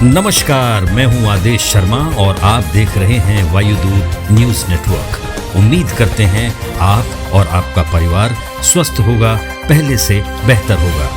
नमस्कार, मैं हूं आदेश शर्मा और आप देख रहे हैं वायुदूत न्यूज नेटवर्क। उम्मीद करते हैं आप और आपका परिवार स्वस्थ होगा, पहले से बेहतर होगा।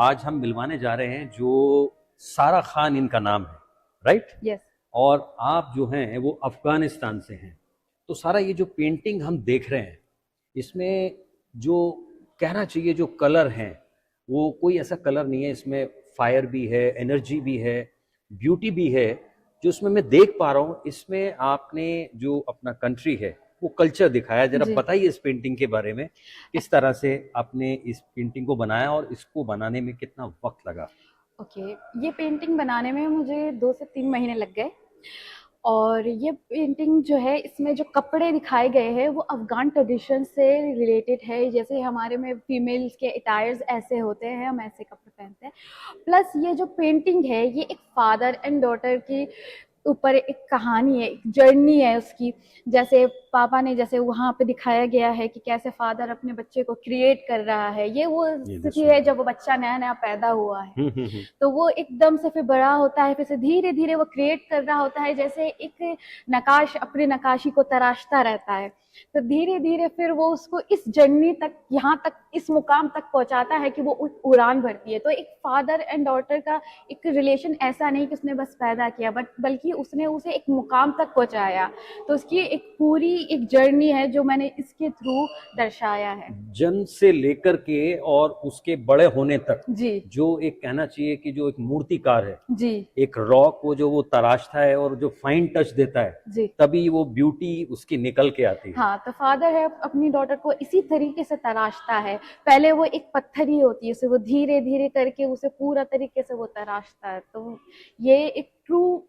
आज हम मिलवाने जा रहे हैं जो सारा खान इनका नाम है, राइट? यस। और आप जो हैं वो अफगानिस्तान से हैं। तो सारा ये जो पेंटिंग हम देख रहे हैं इसमें जो कहना चाहिए जो कलर हैं वो कोई ऐसा कलर नहीं है, इसमें फायर भी है, एनर्जी भी है, ब्यूटी भी है। जो इसमें मैं देख पा रहा हूँ इसमें आपने जो अपना कंट्री है वो कल्चर दिखाया। जरा जी। बताइए इस पेंटिंग के बारे में, किस तरह से आपने इस पेंटिंग को बनाया और इसको बनाने में कितना वक्त लगा? ओके, ये पेंटिंग बनाने में मुझे 2 से 3 महीने लग गए। और ये पेंटिंग जो है इसमें जो कपड़े दिखाए गए हैं वो अफ़गान ट्रेडिशन से रिलेटेड है। जैसे हमारे में फीमेल्स के अटायर्स ऐसे होते हैं, हम ऐसे कपड़े पहनते हैं। प्लस ये जो पेंटिंग है ये एक फादर एंड डॉटर की ऊपर एक कहानी है, एक जर्नी है उसकी। जैसे पापा ने, जैसे वहाँ पे दिखाया गया है कि कैसे फादर अपने बच्चे को क्रिएट कर रहा है। ये वो स्थिति है जब वो बच्चा नया नया पैदा हुआ है। तो वो एकदम से फिर बड़ा होता है, फिर से धीरे धीरे वो क्रिएट कर रहा होता है, जैसे एक नकाश अपने नकाशी को तराशता रहता है। तो धीरे धीरे फिर वो उसको इस जर्नी तक, यहाँ तक, इस मुकाम तक पहुंचाता है कि वो उड़ान भरती है। तो एक फादर एंड डॉटर का एक रिलेशन ऐसा नहीं कि उसने बस पैदा किया, बट बल्कि उसने उसे एक मुकाम तक पहुंचाया। तो उसकी एक पूरी एक जर्नी है जो मैंने इसके थ्रू दर्शाया है। जन्म से लेकर के और उसके बड़े होने तक जी जो एक कहना चाहिए कि जो एक मूर्तिकार है, जी एक रॉक वो जो वो तराशता है और जो फाइन टच देता है जी। तभी वो ब्यूटी उसकी निकल के आती है। हाँ, तो फादर है अपनी डॉटर को इसी तरीके से तराशता है। पहले वो एक पत्थर ही होती है, उसे वो धीरे धीरे करके उसे पूरा तरीके से वो तराशता है। तो ये एक ट्रू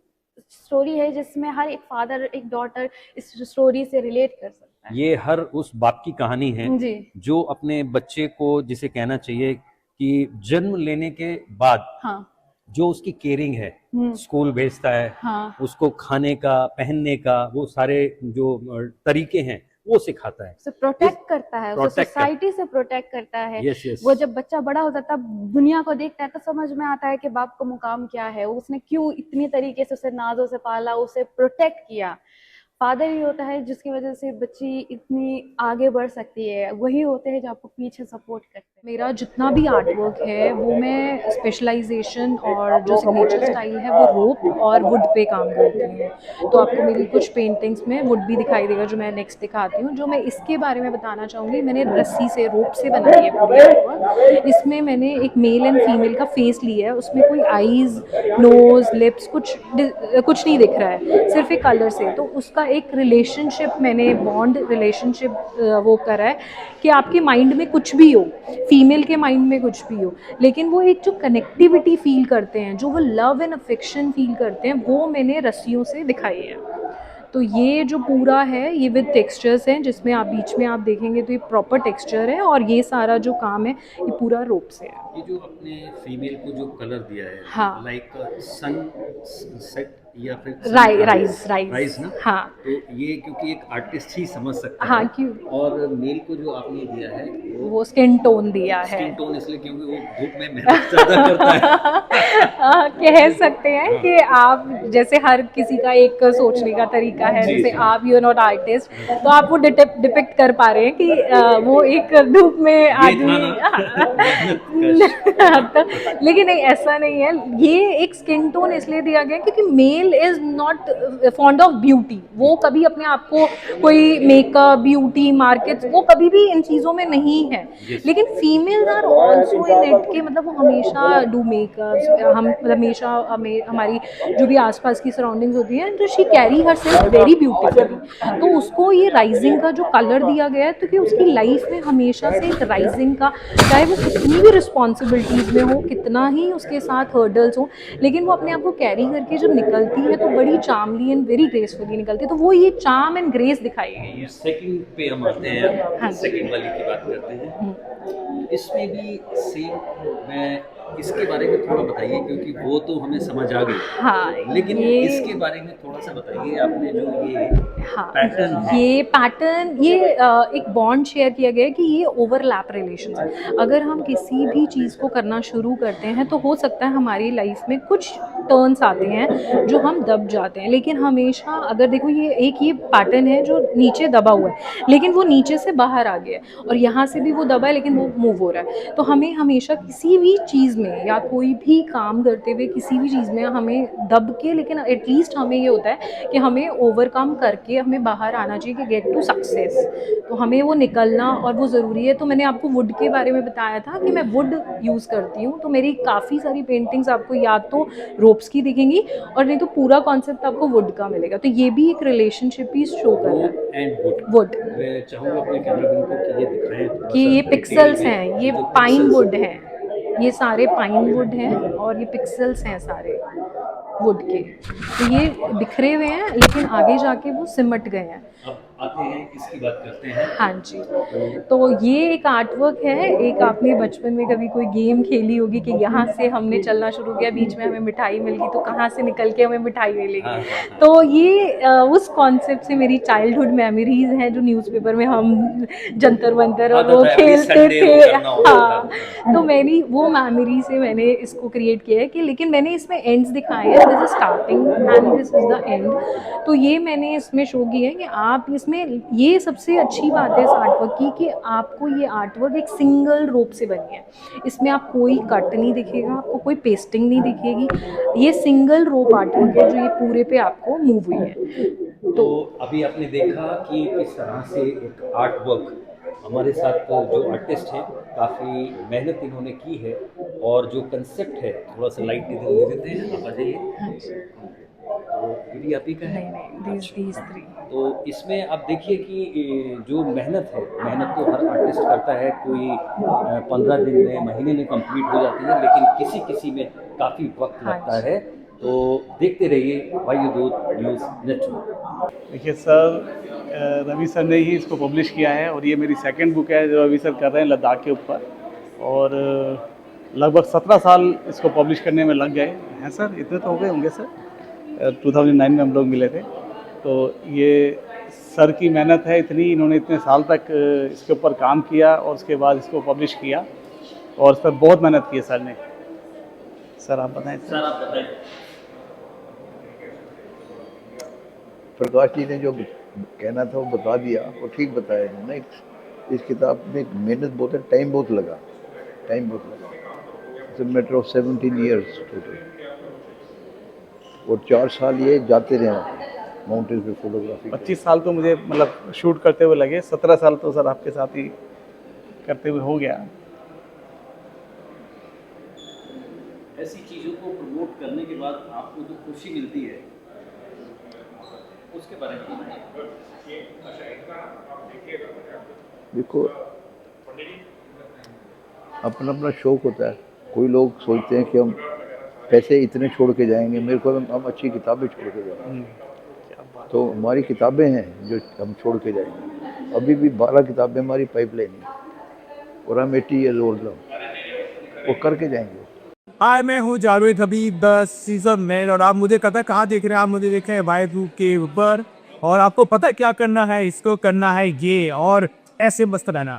स्टोरी है जिसमें हर एक फादर, एक डॉटर इस स्टोरी से रिलेट कर सकता है। ये हर उस बाप की कहानी है जी जो अपने बच्चे को, जिसे कहना चाहिए कि जन्म लेने के बाद हाँ। जो उसकी केयरिंग है, स्कूल भेजता है, हाँ उसको खाने का, पहनने का, वो सारे जो तरीके हैं वो सिखाता है, उसे प्रोटेक्ट करता है, उसे protect सोसाइटी से प्रोटेक्ट करता है। Yes yes. वो जब बच्चा बड़ा होता है तब दुनिया को देखता है तो समझ में आता है कि बाप का मुकाम क्या है, उसने क्यों इतनी तरीके से उसे नाजों से पाला, उसे प्रोटेक्ट किया। फादर ही होता है जिसकी वजह से बच्ची इतनी आगे बढ़ सकती है, वही होते हैं जो आपको पीछे सपोर्ट करते हैं। मेरा जितना भी आर्ट वर्क है वो मैं स्पेशलाइजेशन और जो सिग्नेचर स्टाइल है वो रोप और वुड पे काम करती हूँ। तो आपको मेरी कुछ पेंटिंग्स में वुड भी दिखाई देगा जो मैं नेक्स्ट दिखाती हूँ। जो मैं इसके बारे में बताना चाहूँगी, मैंने रस्सी से, रोप से बनाई है पूरी आर्ट वर्क। इसमें मैंने एक मेल एंड फीमेल का फेस लिया है, उसमें कोई आईज, नोज, लिप्स कुछ नहीं दिख रहा है, सिर्फ एक कलर से। तो उसका एक रिलेशनशिप मैंने, बॉन्ड रिलेशनशिप वो करा है कि आपके माइंड में कुछ भी हो, फीमेल के माइंड में कुछ भी हो, लेकिन वो एक जो कनेक्टिविटी फील करते हैं, जो वो लव एंड अफेक्शन फील करते हैं, वो मैंने रस्सियों से दिखाई है। तो ये जो पूरा है ये विद टेक्सचर्स हैं, जिसमें आप बीच में आप देखेंगे तो ये प्रॉपर टेक्सचर है, और ये सारा जो काम है ये पूरा रोप से है। ये जो अपने फीमेल को जो कलर दिया है, हाँ। लाइक सन सेट या फिर राइज ना, हाँ। तो ये क्योंकि एक आर्टिस्ट ही समझ सकता हाँ, है। क्यों? और मेल को जो आपने दिया है वो स्किन टोन दिया है। स्किन टोन इसलिए क्योंकि वो धूप में मेहनत ज्यादा करता है। कह सकते हैं कि आप, जैसे हर किसी का एक सोचने का तरीका है, जी, जैसे जी। आप यू आर नॉट आर्टिस्ट तो आप वो डिपिक्ट कर पा रहे हैं कि वो एक धूप में आदमी तो, लेकिन नहीं, ऐसा नहीं है। ये एक स्किन टोन इसलिए दिया गया क्योंकि male is not fond of beauty. वो कभी अपने आप को कोई मेकअप, ब्यूटी, मार्केट, वो कभी भी इन चीज़ों में नहीं है। लेकिन females are also in it कि मतलब वो हमेशा डू मेकअप, हम हमेशा हमारी जो भी आसपास की सराउंडिंग्स होती हैं, तो she carry her self very beautifully. तो उसको ये राइजिंग का जो कलर दिया गया है, तो कि उसकी लाइफ में हमेशा से एक राइजिंग का, चाहे वो कितनी भी रिस्पॉन्सिबिलिटीज़ में हो, कितना ही उसके साथ हर्डल्स हो, लेकिन वो अपने आप को कैरी करके जब निकलती है तो बड़ी चार्मली एंड वेरी ग्रेसफुली निकलती है। तो वो ये चार्म एंड ग्रेस दिखाई गई है। सेकंड पे हम आते हैं, हाँ। सेकंड वाली की बात करते हैं। इसमें भी सेम, मैं इसके बारे में थोड़ा बताइए क्योंकि वो तो हमें समझ आ गई, हाँ, लेकिन ये इसके बारे में थोड़ा सा बताइए। आपने जो ये हाँ, पैटर्न है, ये पैटर्न, ये एक बॉन्ड शेयर किया गया है कि ये ओवरलैप रिलेशन है। अगर हम किसी भी चीज़ को करना शुरू करते हैं तो हो सकता है हमारी लाइफ में कुछ टर्न्स आते हैं जो हम दब जाते हैं, लेकिन हमेशा अगर देखो ये पैटर्न है जो नीचे दबा हुआ है, लेकिन वो नीचे से बाहर आ गया है, और यहाँ से भी वो दबा है लेकिन वो मूव हो रहा है। तो हमें हमेशा किसी भी चीज़ चीज़ में या कोई भी काम करते हुए किसी भी चीज़ में हमें दब के, लेकिन एटलीस्ट हमें ये होता है कि हमें ओवरकम करके हमें बाहर आना चाहिए कि गेट टू सक्सेस, तो हमें वो निकलना और वो ज़रूरी है। तो मैंने आपको वुड के बारे में बताया था कि मैं वुड यूज़ करती हूँ, तो मेरी काफ़ी सारी पेंटिंग्स आपको या तो रोप्स की दिखेंगी और नहीं तो पूरा कॉन्सेप्ट आपको वुड का मिलेगा। तो ये भी एक रिलेशनशिप ही शो कर रहा है। एंड वुड वुड मैं चाहूँगा अपने कैमरामैन को कि ये दिखाएं थोड़ा कि सा ये डिटेल पिक्सेल्स में, हैं, ये जो पाइन pixels वुड हैं। हैं, ये सारे पाइन वुड हैं और ये पिक्सेल्स हैं सारे वुड के। तो ये बिखरे हुए हैं लेकिन आगे जाके वो सिमट गए हैं। अब आते हैं इसकी बात करते हैं। हाँ जी। तो तो ये एक आर्टवर्क है। एक आपने बचपन में कभी कोई गेम खेली होगी कि यहाँ से हमने चलना शुरू किया, बीच में हमें मिठाई मिल गई, तो कहाँ से निकल के हमें मिठाई हाँ, मिलेगी। हाँ, तो ये उस कॉन्सेप्ट से मेरी चाइल्डहुड मेमोरीज हैं, जो न्यूज़पेपर में हम जंतर मंतर और वो खेलते थे। हाँ, तो मैंने वो मेमोरी से मैंने इसको क्रिएट किया है कि, लेकिन मैंने इसमें एंड्स दिखाए हैं, this is starting and this is the end. तो ये मैंने इसमें शो किया है कि आप इसमें, ये सबसे अच्छी बात है इस आर्टवर्क की कि आपको ये आर्टवर्क एक सिंगल रोप से बनी है। इसमें आप कोई कट नहीं दिखेगा, आपको कोई पेस्टिंग नहीं दिखेगी। ये सिंगल रोप आर्टवर्क है जो ये पूरे पे आपको मूव हुई है। तो अभी आपने देखा कि किस तरह से एक आर्ट वर्क हमारे साथ जो आर्टिस्ट हैं काफ़ी मेहनत इन्होंने की है, और जो कंसेप्ट है थोड़ा सा लाइट दे देते हैं, आप आ जाइए। तो ये भी आप ही का है। नहीं, these three। तो इसमें आप देखिए कि जो मेहनत है, मेहनत तो हर आर्टिस्ट करता है, कोई 15 दिन में, महीने में कंप्लीट हो जाती है, लेकिन किसी किसी में काफ़ी वक्त हाँ लगता जी। है। तो देखते रहिए वायुदूत न्यूज़ नेटवर्क। देखिए सर, रवि सर ने ही इसको पब्लिश किया है और ये मेरी सेकंड बुक है जो रवि सर कर रहे हैं लद्दाख के ऊपर, और लगभग 17 साल इसको पब्लिश करने में लग गए हैं सर। इतने तो हो गए होंगे सर। 2009 में हम लोग मिले थे। तो ये सर की मेहनत है इतनी, इन्होंने इतने साल तक इसके ऊपर काम किया और उसके बाद इसको पब्लिश किया, और इस पर बहुत मेहनत की है सर ने। सर आप बताएं। सर आप बताएं। प्रकाश जी ने जो कहना था वो बता दिया, वो ठीक बताया इन्होंने। इस किताब में मेहनत बहुत है, टाइम बहुत लगा। It's a matter of 17 years total, और 4 साल ये जाते रहे माउंटेन पे फोटोग्राफी। 25 साल तो मुझे मतलब शूट करते हुए लगे, 17 साल तो सर आपके साथ ही करते हुए हो गया। ऐसी चीज़ों को प्रमोट करने के बाद आपको जो खुशी मिलती है उसके बारे में देखो, अपना अपना शौक होता है। कोई लोग सोचते हैं कि हम पैसे इतने छोड़ के जाएंगे, मेरे को हम अच्छी किताबें छोड़ के जाएंगे। तो हमारी किताबें हैं जो हम छोड़ के जाएंगे। अभी भी 12 किताबें हमारी पाइपलाइन है, और हम 80 ईयर्स ओल्ड हैं, वो करके जाएंगे। हाय, मैं हूँ जावेद हबीब, द सीजन मैन, और आप मुझे पता है कहाँ देख रहे हैं? आप मुझे देख रहे हैं वायुदूत के ऊपर, और आपको पता है क्या करना है? इसको करना है ये, और ऐसे मस्त रहना।